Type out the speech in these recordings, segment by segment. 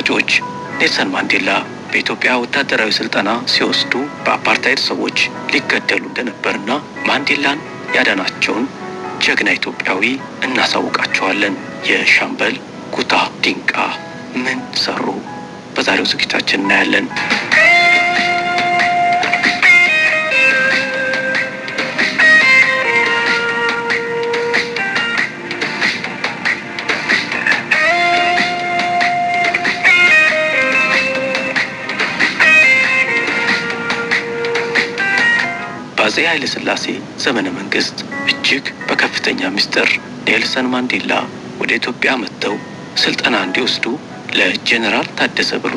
አድማጮች ኔልሰን ማንዴላ በኢትዮጵያ ወታደራዊ ስልጠና ሲወስዱ በአፓርታይድ ሰዎች ሊገደሉ እንደነበርና ማንዴላን ያዳናቸውን ጀግና ኢትዮጵያዊ እናሳውቃቸዋለን። የሻምበል ጉታ ዲንቃ ምን ሰሩ? በዛሬው ዝግጅታችን እናያለን። በአፄ ኃይለ ሥላሴ ዘመነ መንግስት እጅግ በከፍተኛ ምስጢር ኔልሰን ማንዴላ ወደ ኢትዮጵያ መጥተው ስልጠና እንዲወስዱ ለጀነራል ታደሰ ብሩ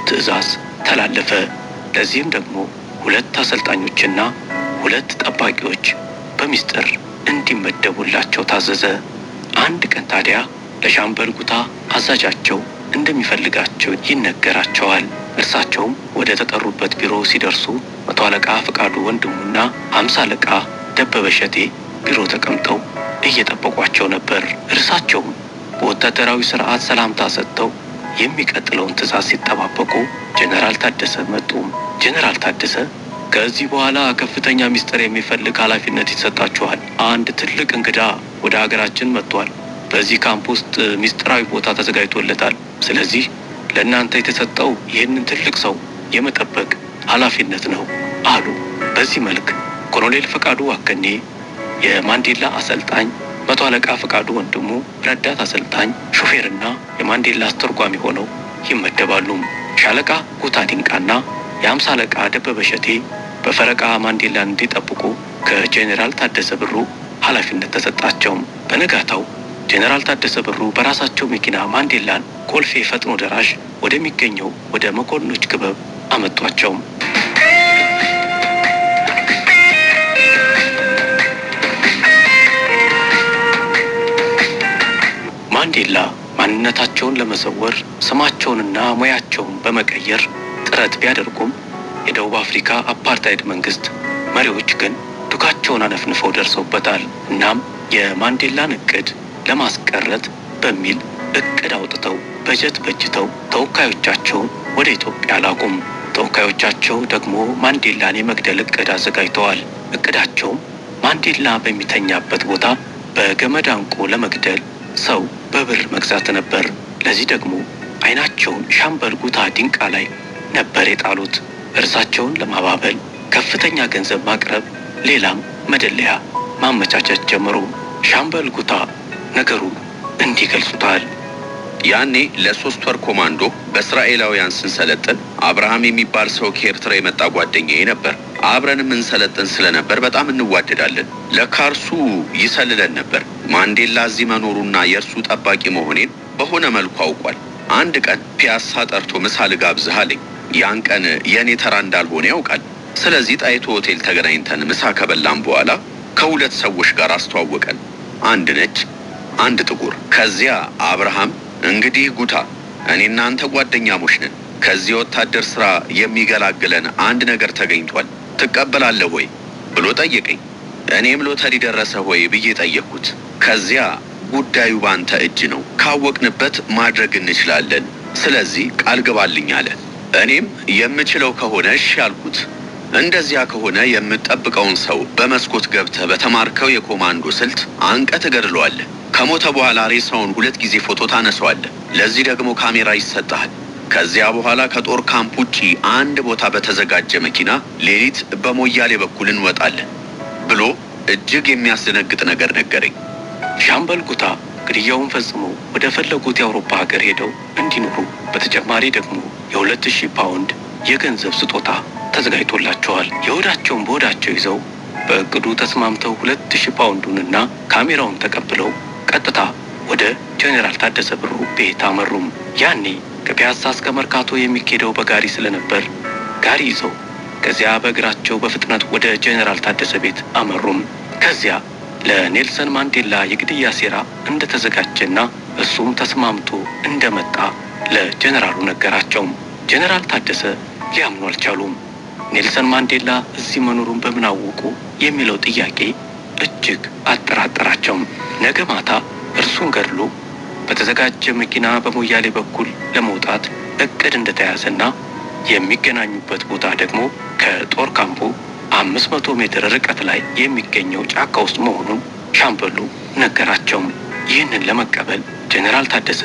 ትዕዛዝ ተላለፈ። ለዚህም ደግሞ 2 አሰልጣኞችና 2 ጠባቂዎች በሚስጥር እንዲመደቡላቸው ታዘዘ። አንድ ቀን ታዲያ ለሻምበል ጉታ አዛዣቸው እንደሚፈልጋቸው ይነገራቸዋል። እርሳቸውም ወደ ተጠሩበት ቢሮ ሲደርሱ 100 አለቃ ፍቃዱ ወንድሙና 50 አለቃ ደበበ ሸቴ ቢሮ ተቀምጠው እየጠበቋቸው ነበር። እርሳቸውም በወታደራዊ ስርዓት ሰላምታ ሰጥተው የሚቀጥለውን ትዕዛዝ ሲጠባበቁ ጀነራል ታደሰ መጡ። ጀነራል ታደሰ ከዚህ በኋላ ከፍተኛ ሚስጥር የሚፈልግ ኃላፊነት ይሰጣችኋል። አንድ ትልቅ እንግዳ ወደ ሀገራችን መጥቷል። በዚህ ካምፕ ውስጥ ሚስጥራዊ ቦታ ተዘጋጅቶለታል። ስለዚህ ለእናንተ የተሰጠው ይህንን ትልቅ ሰው የመጠበቅ ኃላፊነት ነው አሉ። በዚህ መልክ ኮሎኔል ፍቃዱ ዋከኔ የማንዴላ አሰልጣኝ፣ 100 አለቃ ፍቃዱ ወንድሙ ረዳት አሰልጣኝ፣ ሹፌርና የማንዴላ አስተርጓሚ ሆነው ይመደባሉ። ሻለቃ ጉታ ዲንቃና የ50 አለቃ ደበበ ሸቴ በፈረቃ ማንዴላን እንዲጠብቁ ከጄኔራል ታደሰ ብሩ ኃላፊነት ተሰጣቸው። በነጋታው ጄኔራል ታደሰ ብሩ በራሳቸው መኪና ማንዴላን ኮልፌ ፈጥኖ ደራሽ ወደሚገኘው ወደ መኮንኖች ክበብ አመጧቸው። ማንዴላ ማንነታቸውን ለመሰወር ስማቸውንና ሙያቸውን በመቀየር ጥረት ቢያደርጉም የደቡብ አፍሪካ አፓርታይድ መንግስት መሪዎች ግን ዱካቸውን አነፍንፈው ደርሰውበታል። እናም የማንዴላን እቅድ ለማስቀረት በሚል እቅድ አውጥተው በጀት በጅተው ተወካዮቻቸውን ወደ ኢትዮጵያ ላኩም። ተወካዮቻቸው ደግሞ ማንዴላን የመግደል እቅድ አዘጋጅተዋል። እቅዳቸውም ማንዴላ በሚተኛበት ቦታ በገመድ አንቆ ለመግደል ሰው በብር መግዛት ነበር። ለዚህ ደግሞ አይናቸውን ሻምበል ጉታ ዲንቃ ላይ ነበር የጣሉት። እርሳቸውን ለማባበል ከፍተኛ ገንዘብ ማቅረብ፣ ሌላም መደለያ ማመቻቸት ጀመሩ። ሻምበል ጉታ ነገሩ እንዲህ ገልጹታል። ያኔ ለ3 ወር ኮማንዶ በእስራኤላውያን ስንሰለጥን አብርሃም የሚባል ሰው ከኤርትራ የመጣ ጓደኛዬ ነበር። አብረንም እንሰለጥን ስለነበር በጣም እንዋደዳለን። ለካርሱ ይሰልለን ነበር። ማንዴላ እዚህ መኖሩና የእርሱ ጠባቂ መሆኔን በሆነ መልኩ አውቋል። አንድ ቀን ፒያሳ ጠርቶ ምሳ ልጋብዝህ አለኝ። ያን ቀን የኔ ተራ እንዳልሆነ ያውቃል። ስለዚህ ጣይቱ ሆቴል ተገናኝተን ምሳ ከበላን በኋላ ከ2 ሰዎች ጋር አስተዋወቀን። አንድ ነጭ፣ አንድ ጥቁር። ከዚያ አብርሃም እንግዲህ ጉታ እኔና አንተ ጓደኛሞች ነን። ከዚህ ወታደር ስራ የሚገላግለን አንድ ነገር ተገኝቷል። ትቀበላለህ ወይ ብሎ ጠየቀኝ። እኔም ሎተሪ ደረሰ ወይ ብዬ ጠየቅኩት። ከዚያ ጉዳዩ ባንተ እጅ ነው፣ ካወቅንበት ማድረግ እንችላለን። ስለዚህ ቃል ግባልኝ አለ። እኔም የምችለው ከሆነ እሺ አልኩት። እንደዚያ ከሆነ የምትጠብቀውን ሰው በመስኮት ገብተህ በተማርከው የኮማንዶ ስልት አንቀህ ትገድለዋለህ። ከሞተ በኋላ ሬሳውን 2 ጊዜ ፎቶ ታነሳዋለህ። ለዚህ ደግሞ ካሜራ ይሰጣል። ከዚያ በኋላ ከጦር ካምፕ ውጪ አንድ ቦታ በተዘጋጀ መኪና ሌሊት በሞያሌ በኩል እንወጣለን ብሎ እጅግ የሚያስደነግጥ ነገር ነገረኝ። ሻምበል ጉታ ግድያውን ፈጽመው ወደ ፈለጉት የአውሮፓ ሀገር ሄደው እንዲኖሩ በተጨማሪ ደግሞ የ2000 ፓውንድ የገንዘብ ስጦታ ተዘጋጅቶላቸዋል። የሆዳቸውን በሆዳቸው ይዘው በእቅዱ ተስማምተው 2000 ፓውንዱንና ካሜራውን ተቀብለው ቀጥታ ወደ ጄኔራል ታደሰ ብሩ ቤት አመሩም። ያኔ ከፒያሳ እስከ መርካቶ የሚኬደው በጋሪ ስለነበር ጋሪ ይዘው ከዚያ በእግራቸው በፍጥነት ወደ ጄኔራል ታደሰ ቤት አመሩም። ከዚያ ለኔልሰን ማንዴላ የግድያ ሴራ እንደተዘጋጀና እሱም ተስማምቶ እንደመጣ ለጄኔራሉ ነገራቸው። ጄኔራል ታደሰ ሊያምኑ አልቻሉም። ኔልሰን ማንዴላ እዚህ መኖሩን በምን አወቁ የሚለው ጥያቄ እጅግ አጠራጠራቸው። ነገ ማታ እርሱን ገድሎ በተዘጋጀ መኪና በሞያሌ በኩል ለመውጣት እቅድ እንደተያዘና የሚገናኙበት ቦታ ደግሞ ከጦር ካምፑ 500 ሜትር ርቀት ላይ የሚገኘው ጫካ ውስጥ መሆኑን ሻምበሉ ነገራቸው። ይህንን ለመቀበል ጀነራል ታደሰ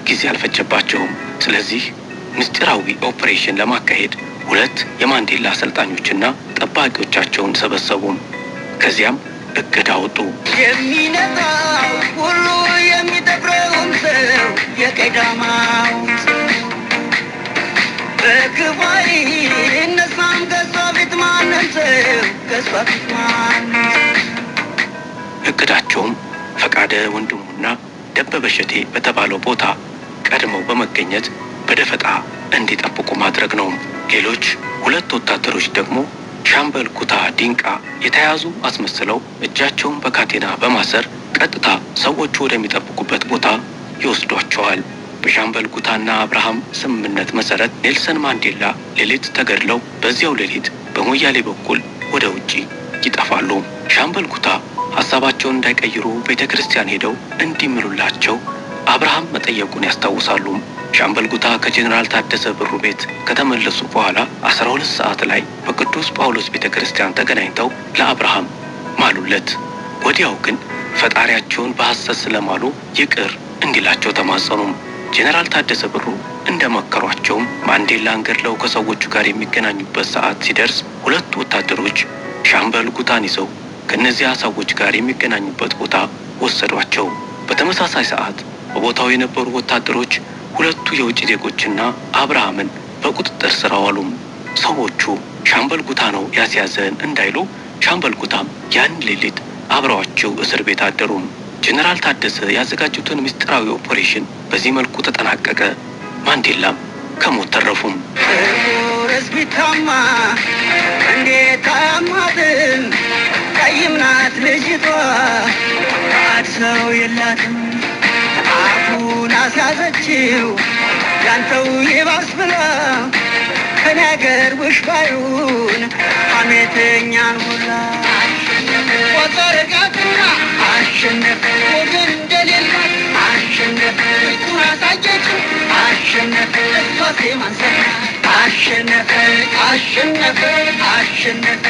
ጊዜ አልፈጀባቸውም። ስለዚህ ምስጢራዊ ኦፕሬሽን ለማካሄድ 2 የማንዴላ አሰልጣኞችና ጠባቂዎቻቸውን ሰበሰቡ። ከዚያም እቅድ አወጡ። የሚነጣው ሁሉ የሚደፍረውም ሰው የቀዳማው በክፋይ እነሳም ከሷ ፊት ማንም ሰው ከሷ ፊት ማንም። እቅዳቸውም ፈቃደ ወንድሙና ደበበ ሸቴ በተባለው ቦታ ቀድመው በመገኘት በደፈጣ እንዲጠብቁ ማድረግ ነው። ሌሎች 2 ወታደሮች ደግሞ ሻምበል ኩታ ዲንቃ የተያዙ አስመስለው እጃቸውን በካቴና በማሰር ቀጥታ ሰዎቹ ወደሚጠብቁበት ቦታ ይወስዷቸዋል። በሻምበል ኩታና አብርሃም ስምምነት መሰረት ኔልሰን ማንዴላ ሌሊት ተገድለው በዚያው ሌሊት በሞያሌ በኩል ወደ ውጪ ይጠፋሉ። ሻምበል ኩታ ሀሳባቸውን እንዳይቀይሩ ቤተ ክርስቲያን ሄደው እንዲምሉላቸው አብርሃም መጠየቁን ያስታውሳሉ። ሻምበል ኩታ ከጀነራል ታደሰ ብሩ ቤት ከተመለሱ በኋላ 12 ሰዓት ላይ በቅዱስ ጳውሎስ ቤተ ክርስቲያን ተገናኝተው ለአብርሃም ማሉለት። ወዲያው ግን ፈጣሪያቸውን በሐሰት ስለማሉ ይቅር እንዲላቸው ተማጸኑ። ጀነራል ታደሰ ብሩ እንደመከሯቸውም ማንዴላን ገድለው ከሰዎቹ ጋር የሚገናኙበት ሰዓት ሲደርስ 2 ወታደሮች ሻምበል ኩታን ይዘው ከነዚያ ሰዎች ጋር የሚገናኙበት ቦታ ወሰዷቸው። በተመሳሳይ ሰዓት በቦታው የነበሩ ወታደሮች 2 የውጭ ዜጎችና አብርሃምን በቁጥጥር ስር አዋሉ። ሰዎቹ ሻምበል ኩታ ነው ያስያዘን እንዳይሉ ሻምበል ኩታም ያን ሌሊት አብረዋቸው እስር ቤት አደሩ። ጀነራል ታደሰ ያዘጋጁትን ምስጢራዊ ኦፕሬሽን በዚህ መልኩ ተጠናቀቀ። ማንዴላም ከሞት ተረፉም። ርስ ቢታማ እንዴት አያማትም? ቀይም ናት ልጅቷ ባድ ሰው የላትም። አፉን አስያዘችው ያንተው ይባስ ብላ ከነገር ውሽባዩን ሐሜተኛን ሁላ ወጠረቃትና አሸነፈ ወገን እንደሌላት አሸነፈ ፊቱን አሳየችው አሸነፈ እሷሴ ማንሰራ አሸነፈ አሸነፈ አሸነፈ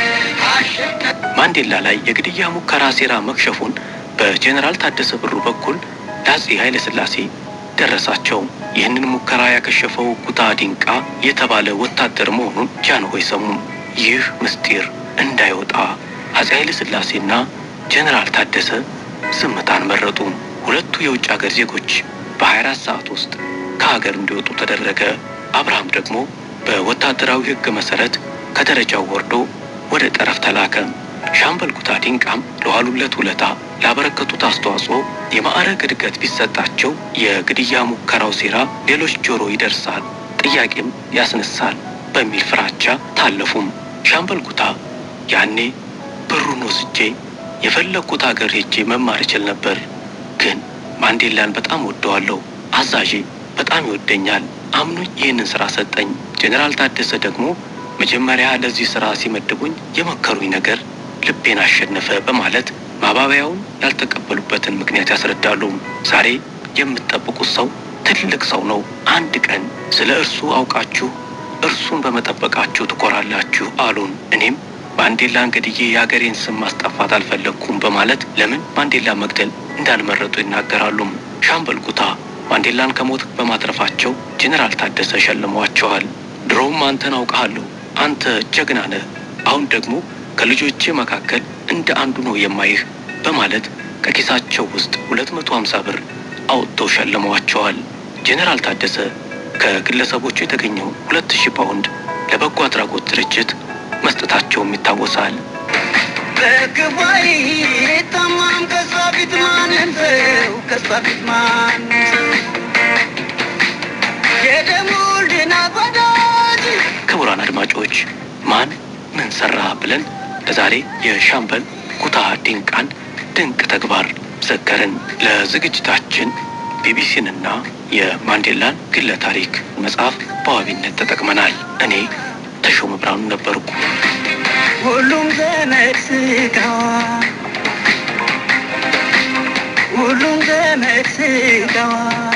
አሸነፈ። ማንዴላ ላይ የግድያ ሙከራ ሴራ መክሸፉን በጀነራል ታደሰ ብሩ በኩል ለአፄ ኃይለ ሥላሴ ደረሳቸው። ይህንን ሙከራ ያከሸፈው ኩታ ዲንቃ የተባለ ወታደር መሆኑን ጃንሆይ ሰሙ። ይህ ምስጢር እንዳይወጣ አፄ ኃይለ ሥላሴና ጀነራል ታደሰ ዝምታን መረጡ። 2 የውጭ ሀገር ዜጎች በ24 ሰዓት ውስጥ ከሀገር እንዲወጡ ተደረገ። አብርሃም ደግሞ በወታደራዊ ሕግ መሰረት ከደረጃው ወርዶ ወደ ጠረፍ ተላከ። ሻምበል ኩታ ዲንቃም ለዋሉለት ውለታ ላበረከቱት አስተዋጽኦ የማዕረግ እድገት ቢሰጣቸው የግድያ ሙከራው ሴራ ሌሎች ጆሮ ይደርሳል፣ ጥያቄም ያስነሳል በሚል ፍራቻ ታለፉም። ሻምበል ኩታ ያኔ ብሩን ወስጄ የፈለግኩት ሀገር ሄጄ መማር እችል ነበር፣ ግን ማንዴላን በጣም ወደዋለሁ፣ አዛዤ በጣም ይወደኛል፣ አምኖኝ ይህንን ስራ ሰጠኝ። ጀነራል ታደሰ ደግሞ መጀመሪያ ለዚህ ስራ ሲመድቡኝ የመከሩኝ ነገር ልቤን አሸነፈ በማለት ማባበያውን ያልተቀበሉበትን ምክንያት ያስረዳሉ። ዛሬ የምትጠብቁት ሰው ትልቅ ሰው ነው። አንድ ቀን ስለ እርሱ አውቃችሁ እርሱን በመጠበቃችሁ ትኮራላችሁ አሉን። እኔም ማንዴላን ገድዬ የሀገሬን ስም ማስጠፋት አልፈለግኩም በማለት ለምን ማንዴላ መግደል እንዳልመረጡ ይናገራሉ። ሻምበል ኩታ ማንዴላን ከሞት በማትረፋቸው ጀነራል ታደሰ ሸልመዋቸዋል። ድሮም አንተን አውቃለሁ፣ አንተ ጀግና ነህ፣ አሁን ደግሞ ከልጆቼ መካከል እንደ አንዱ ነው የማይህ በማለት ከኪሳቸው ውስጥ 250 ብር አውጥተው ሸልመዋቸዋል። ጀነራል ታደሰ ከግለሰቦቹ የተገኘው 2000 ፓውንድ ለበጎ አድራጎት ድርጅት መስጠታቸውም ይታወሳል። በክፋይ ታማም ከሷ ፊት ማንም ሰው ከሷ ፊት ማንም ሰው የደሙልና ወዳጅ። ክቡራን አድማጮች ማን ምን ሰራ ብለን ለዛሬ የሻምበል ኩታ ዲንቃን ድንቅ ተግባር ዘከርን። ለዝግጅታችን ቢቢሲንና የማንዴላን ግለ ታሪክ መጽሐፍ በዋቢነት ተጠቅመናል። እኔ ተሾመ ብርሃኑ ነበርኩ። ሁሉም ዘመድ ስጋዋ ሁሉም ዘመድ ስጋዋ